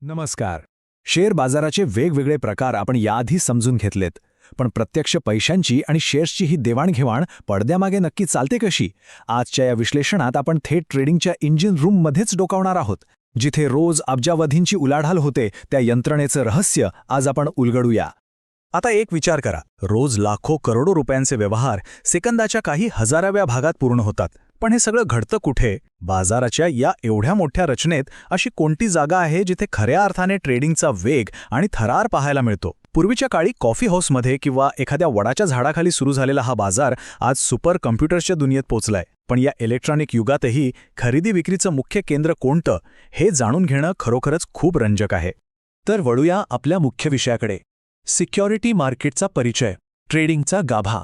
नमस्कार. शेअर बाजाराचे वेगवेगळे प्रकार आपण याआधी समजून घेतलेत, पण प्रत्यक्ष पैशांची आणि शेअर्सची ही देवाणघेवाण पडद्यामागे नक्की चालते कशी? आजच्या या विश्लेषणात आपण थेट ट्रेडिंगच्या इंजिन रूममध्येच डोकावणार आहोत. जिथे रोज अब्जावधींची उलाढाल होते, त्या यंत्रणेचं रहस्य आज आपण उलगडूया. आता एक विचार करा, रोज लाखो करोडो रुपयांचे व्यवहार सेकंदाच्या काही हजाराव्या भागात पूर्ण होतात. पण हे सगळं घडतं कुठे? बाजाराच्या या एवढ्या मोठ्या रचनेत अशी कोणती जागा आहे जिथे खऱ्या अर्थाने ट्रेडिंगचा वेग आणि थरार पाहायला मिळतो? पूर्वीच्या काळी कॉफी हाऊसमध्ये किंवा एखाद्या वडाच्या झाडाखाली सुरू झालेला हा बाजार आज सुपर कम्प्युटर्सच्या दुनियेत पोचलाय. पण या इलेक्ट्रॉनिक युगातही खरेदी विक्रीचं मुख्य केंद्र कोणतं, हे जाणून घेणं खरोखरच खूप रंजक आहे. तर वळूया आपल्या मुख्य विषयाकडे. सिक्युरिटी मार्केटचा परिचय, ट्रेडिंगचा गाभा.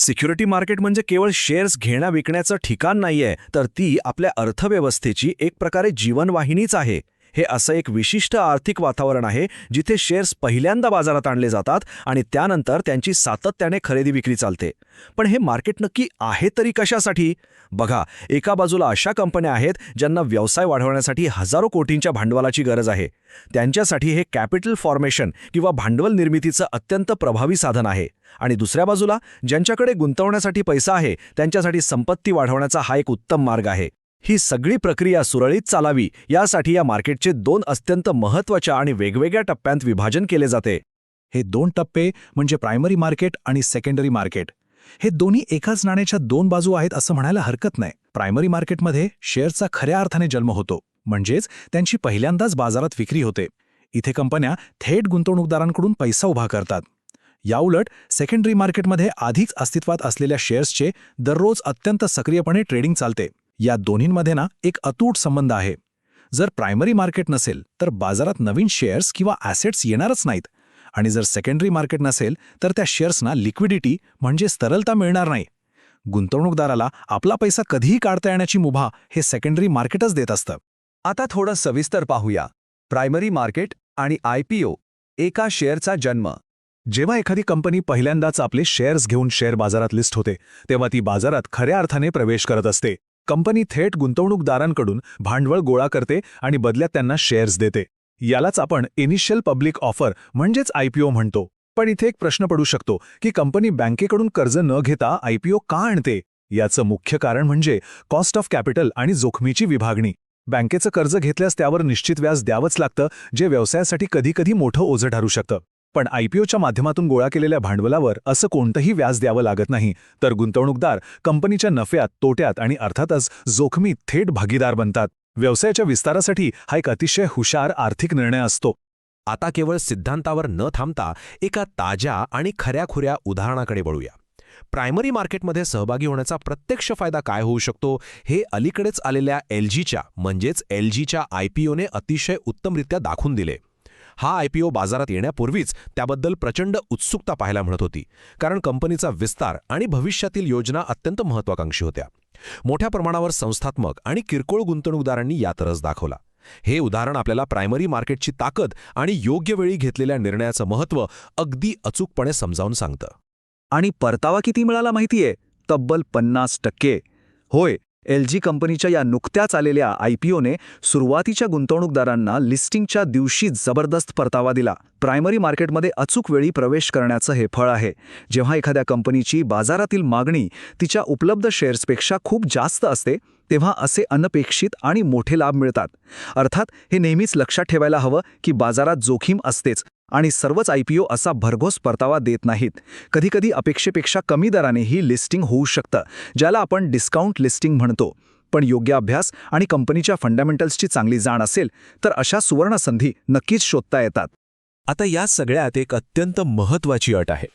सिक्युरिटी मार्केट म्हणजे केवळ शेअर्स घेण्या-विकण्याचं ठिकाण नाहीये, तर ती आपल्या अर्थव्यवस्थेची एक प्रकारे जीवनवाहिनीच आहे. हे असं एक विशिष्ट आर्थिक वातावरण आहे जिथे शेअर्स पहिल्यांदा बाजारात आणले जातात आणि त्यानंतर त्यांची सातत्याने खरेदी-विक्री चालते. पण हे मार्केट नक्की आहे तरी कशासाठी? बघा, एका बाजूला अशा कंपन्या आहेत ज्यांना व्यवसाय वाढवण्यासाठी हजारो कोटींच्या भांडवलाची गरज आहे. त्यांच्यासाठी हे कॅपिटल फॉर्मेशन किंवा भांडवल निर्मितीचं अत्यंत प्रभावी साधन आहे. आणि दुसऱ्या बाजूला ज्यांच्याकडे गुंतवण्यासाठी पैसा आहे, त्यांच्यासाठी संपत्ती वाढवण्याचा हा एक उत्तम मार्ग आहे. ही सगळी प्रक्रिया सुरळीत चालावी यासाठी या मार्केटचे दोन अत्यंत महत्त्वाच्या आणि वेगवेगळ्या टप्प्यांत विभाजन केले जाते. हे दोन टप्पे म्हणजे प्रायमरी मार्केट आणि सेकंडरी मार्केट. हे दोन्ही एकाच नाण्याच्या दोन बाजू आहेत असं म्हणायला हरकत नाही. प्रायमरी मार्केटमध्ये शेअरचा खऱ्या अर्थाने जन्म होतो, म्हणजेच त्यांची पहिल्यांदाच बाजारात विक्री होते. इथे कंपन्या थेट गुंतवणूकदारांकडून पैसा उभा करतात. याउलट सेकंडरी मार्केटमध्ये आधीच अस्तित्वात असलेल्या शेअर्सचे दररोज अत्यंत सक्रियपणे ट्रेडिंग चालते. या दोन्हींमध्ये एक अतूट संबंध आहे. जर प्रायमरी मार्केट नसेल तर बाजारात नवीन शेअर्स किंवा ॲसेट्स येणारच नाहीत, आणि जर सेकंडरी मार्केट नसेल तर त्या शेअर्सना लिक्विडिटी म्हणजे तरलता मिळणार नाही. गुंतवणूकदाराला आपला पैसा कधीही काढता येण्याची मुभा हे सेकंडरी मार्केटच देत असतं. आता थोडं सविस्तर पाहूया. प्रायमरी मार्केट आणि IPO, एका शेअरचा जन्म. जेव्हा एखादी कंपनी पहिल्यांदाच आपले शेअर्स घेऊन शेअर बाजारात लिस्ट होते, तेव्हा ती बाजारात खऱ्या अर्थाने प्रवेश करत असते. कंपनी थेट गुंतवणूकदारांकडून भांडवल गोळा करते आणि बदल्यात त्यांना शेअर्स देते. यालाच आपण इनिशियल पब्लिक ऑफर म्हणजेच IPO म्हणतो. पण इथे एक प्रश्न पडू शकतो की कंपनी बँकेकडून कर्ज न घेता IPO का आणते? याचं मुख्य कारण म्हणजे कॉस्ट ऑफ कॅपिटल आणि जोखमीची विभागणी. बँकेचं कर्ज घेतल्यास त्यावर निश्चित व्याज द्यावंच लागतं, जे व्यवसायासाठी कधीकधी मोठं ओझं ठरू शकतं. पण IPOच्या माध्यमातून गोळा केलेल्या भांडवलावर असं कोणतंही व्याज द्यावं लागत नाही, तर गुंतवणूकदार कंपनीच्या नफ्यात, तोट्यात आणि अर्थातच जोखमीत थेट भागीदार बनतात. व्यवसायाच्या विस्तारासाठी हा एक अतिशय हुशार आर्थिक निर्णय असतो. आता केवळ सिद्धांतावर न थांबता एका ताज्या आणि खऱ्याखुऱ्या उदाहरणाकडे वळूया. प्रायमरी मार्केटमध्ये सहभागी होण्याचा प्रत्यक्ष फायदा काय होऊ शकतो, हे अलीकडेच आलेल्या LGच्या IPOने अतिशय उत्तमरित्या दाखवून दिले. हा IPO बाजारात येण्यापूर्वीच त्याबद्दल प्रचंड उत्सुकता पाहायला मिळत होती, कारण कंपनीचा विस्तार आणि भविष्यातील योजना अत्यंत महत्त्वाकांक्षी होत्या. मोठ्या प्रमाणावर संस्थात्मक आणि किरकोळ गुंतवणूकदारांनी यात रस दाखवला. हे उदाहरण आपल्याला प्रायमरी मार्केटची ताकद आणि योग्य वेळी घेतलेल्या निर्णयाचं महत्त्व अगदी अचूकपणे समजावून सांगतं. आणि परतावा किती मिळाला माहितीये? तब्बल 50%. होय, LG कंपनीच्या या नुकत्याच आलेल्या IPOने सुरुवातीच्या गुंतवणूकदारांना लिस्टिंगच्या दिवशी जबरदस्त परतावा दिला. प्रायमरी मार्केटमध्ये अचूक वेळी प्रवेश करण्याचं हे फळ आहे. जेव्हा एखाद्या कंपनीची बाजारातील मागणी तिच्या उपलब्ध शेअर्सपेक्षा खूप जास्त असते, तेव्हा असे अनपेक्षित आणि मोठे लाभ मिळतात. अर्थात हे नेहमीच लक्षात ठेवायला हवं की बाजारात जोखीम असतेच आणि सर्वच IPO असा भरघोस परतावा देत नाहीत. कधीकधी अपेक्षेपेक्षा कमी दराने ही लिस्टिंग होऊ शकतं, ज्याला आपण डिस्काउंट लिस्टिंग म्हणतो. पण योग्य अभ्यास आणि कंपनीच्या फंडामेंटल्सची चांगली जाण असेल तर अशा सुवर्णसंधी नक्कीच शोधता येतात. आता या सगळ्यात एक अत्यंत महत्त्वाची अट आहे.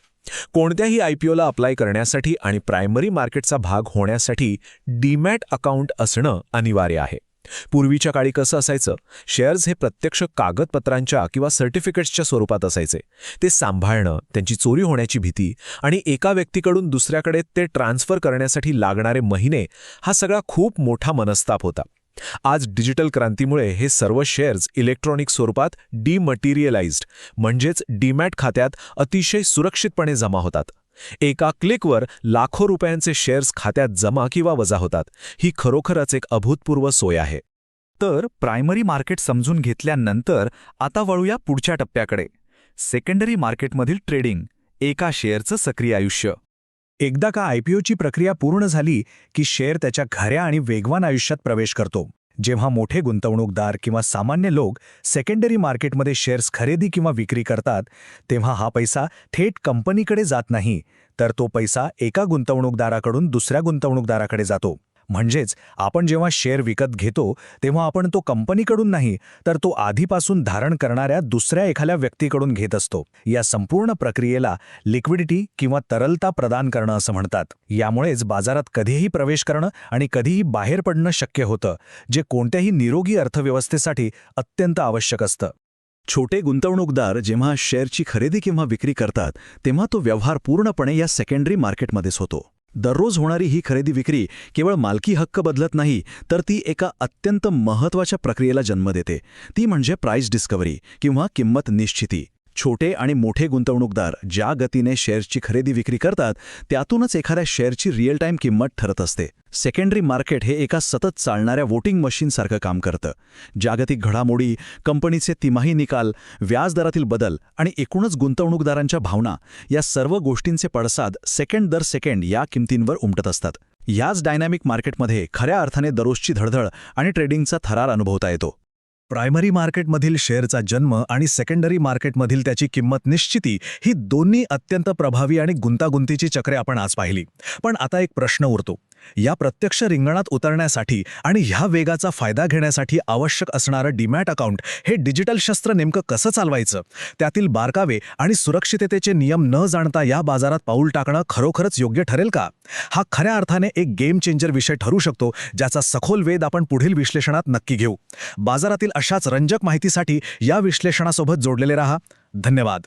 कोणत्याही IPOला अप्लाय करण्यासाठी आणि प्रायमरी मार्केटचा भाग होण्यासाठी डीमॅट अकाउंट असणं अनिवार्य आहे. पूर्वीच्या काळी कसं असायचं, शेअर्स हे प्रत्यक्ष कागदपत्रांच्या किंवा सर्टिफिकेट्सच्या स्वरूपात असायचे. ते सांभाळणं, त्यांची चोरी होण्याची भीती आणि एका व्यक्तीकडून दुसऱ्याकडे ते ट्रान्सफर करण्यासाठी लागणारे महिने, हा सगळा खूप मोठा मनस्ताप होता. आज डिजिटल क्रांतीमुळे हे सर्व शेअर्स इलेक्ट्रॉनिक स्वरूपात डिमटेरियलाइज्ड म्हणजेच डीमॅट खात्यात अतिशय सुरक्षितपणे जमा होतात. एका क्लिकवर लाखो रुपयांचे शेअर्स खात्यात जमा किंवा वजा होतात. ही खरोखरच एक अभूतपूर्व सोय आहे. तर प्रायमरी मार्केट समजून घेतल्यानंतर आता वळूया पुढच्या टप्प्याकडे. सेकंडरी मार्केटमधील ट्रेडिंग, एका शेअरचं सक्रिय आयुष्य. एकदा का आयपीओची प्रक्रिया पूर्ण झाली की शेअर त्याच्या खऱ्या आणि वेगवान आयुष्यात प्रवेश करतो. जेव्हा मोठे गुंतवणूकदार किंवा सामान्य लोक सेकंडरी मार्केटमध्ये शेअर्स खरेदी किंवा विक्री करतात, तेव्हा हा पैसा थेट कंपनीकडे जात नाही, तर तो पैसा एका गुंतवणूकदाराकडून दुसऱ्या गुंतवणूकदाराकडे जातो. म्हणजेच आपण जेव्हा शेअर विकत घेतो तेव्हा आपण तो कंपनीकडून नाही, तर तो आधीपासून धारण करणाऱ्या दुसऱ्या एखाद्या व्यक्तीकडून घेत असतो. या संपूर्ण प्रक्रियेला लिक्विडिटी किंवा तरलता प्रदान करणं असं म्हणतात. यामुळेच बाजारात कधीही प्रवेश करणं आणि कधीही बाहेर पडणं शक्य होतं, जे कोणत्याही निरोगी अर्थव्यवस्थेसाठी अत्यंत आवश्यक असतं. छोटे गुंतवणूकदार जेव्हा शेअरची खरेदी किंवा विक्री करतात तेव्हा तो व्यवहार पूर्णपणे या सेकंडरी मार्केटमध्येच होतो. दररोज होणारी ही खरेदी विक्री केवळ मालकी हक्क बदलत नाही, तर ती एका अत्यंत महत्त्वाच्या प्रक्रियेला जन्म देते. ती म्हणजे प्राइस डिस्कव्हरी किंवा किंमत निश्चिती. छोटे आणि मोठे गुंतवणूकदार ज्या गतीने शेअर्सची खरेदी विक्री करतात त्यातूनच एखाद्या शेअरची रिअल टाईम किंमत ठरत असते. सेकंडरी मार्केट हे एका सतत चालणाऱ्या वोटिंग मशीनसारखं काम करतं. जागतिक घडामोडी, कंपनीचे तिमाही निकाल, व्याजदरातील बदल आणि एकूणच गुंतवणूकदारांच्या भावना या सर्व गोष्टींचे पडसाद सेकंड दर सेकंड या किमतींवर उमटत असतात. याच डायनॅमिक मार्केटमध्ये खऱ्या अर्थाने दररोजची धडधड आणि ट्रेडिंगचा थरार अनुभवता येतो. प्रायमरी मार्केटमधील शेअरचा जन्म आणि सेकंडरी मार्केटमधील त्याची किंमत निश्चिती ही दोन्ही अत्यंत प्रभावी आणि गुंतागुंतीची चक्रे आपण आज पाहिली. पण आता एक प्रश्न उरतो. या प्रत्यक्ष रिंगणात उतरण्यासाठी आणि ह्या वेगाचा फायदा घेण्यासाठी आवश्यक असणारं डीमॅट अकाउंट हे डिजिटल शस्त्र नेमकं कसं चालवायचं? त्यातील बारकावे आणि सुरक्षिततेचे नियम न जाणता या बाजारात पाऊल टाकणं खरोखरच योग्य ठरेल का? हा खऱ्या अर्थाने एक गेम चेंजर विषय ठरू शकतो, ज्याचा सखोल वेध आपण पुढील विश्लेषणात नक्की घेऊ. बाजारातील अशाच रंजक माहितीसाठी या विश्लेषणासोबत जोडलेले रहा. धन्यवाद.